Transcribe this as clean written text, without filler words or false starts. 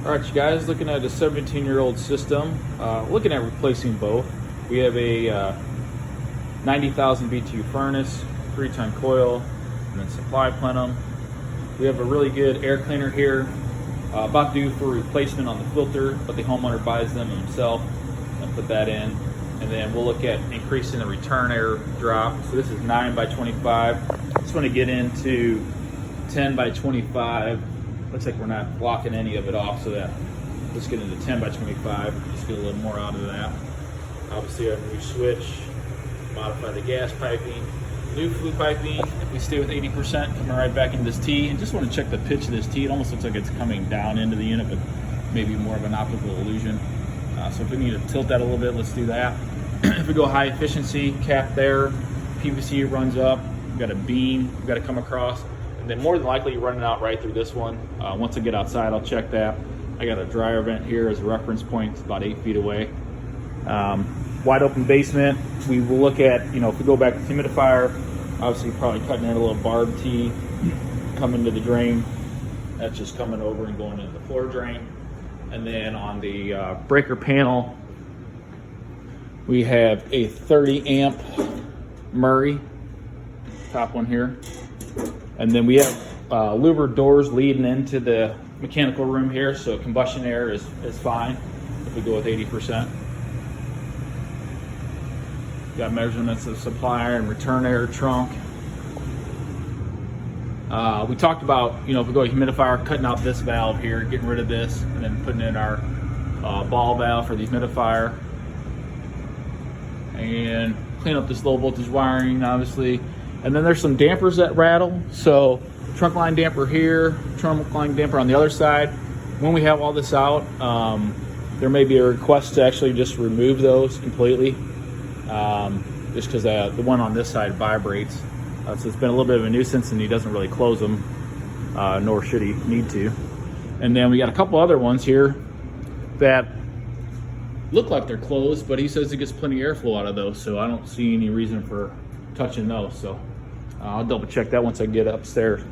All right, you guys, looking at a 17-year-old system, looking at replacing both. We have a 90,000 BTU furnace, 3-ton coil, and then supply plenum. We have a really good air cleaner here, about due for replacement on the filter, but the homeowner buys them himself and put that in. And then we'll look at increasing the return air drop. So this is 9 by 25. Just want to get into 10 by 25. Looks like we're not blocking any of it off, so that let's get into 10 by 25. Just get a little more out of that. Obviously, our new switch, modify the gas piping, new flue piping. If we stay with 80%, coming right back into this T, and just want to check the pitch of this T. It almost looks like it's coming down into the unit, but maybe more of an optical illusion. So if we need to tilt that a little bit, let's do that. If we go high efficiency, cap there, PVC runs up. We've got a beam, we've got to come across. And then more than likely you're running out right through this one. Once I get outside, I'll check that. I got a dryer vent here as a reference point. It's about 8 feet away. Wide open basement. We will look at, if we go back to the humidifier, obviously probably cutting in a little barb tee coming to the drain. That's just coming over and going into the floor drain. And then on the breaker panel, we have a 30 amp Murray, top one here. And then we have louvered doors leading into the mechanical room here, so combustion air is fine if we go with 80%. Got measurements of supplier and return air trunk. We talked about, if we go to humidifier, cutting out this valve here, getting rid of this, and then putting in our ball valve for the humidifier. And clean up this low voltage wiring, obviously. And then there's some dampers that rattle. So trunk line damper here, trunk line damper on the other side. When we have all this out, there may be a request to actually just remove those completely. Just because the one on this side vibrates. So it's been a little bit of a nuisance, and he doesn't really close them, nor should he need to. And then we got a couple other ones here that look like they're closed, but he says he gets plenty of airflow out of those, so I don't see any reason for touching those. So I'll double check that once I get upstairs.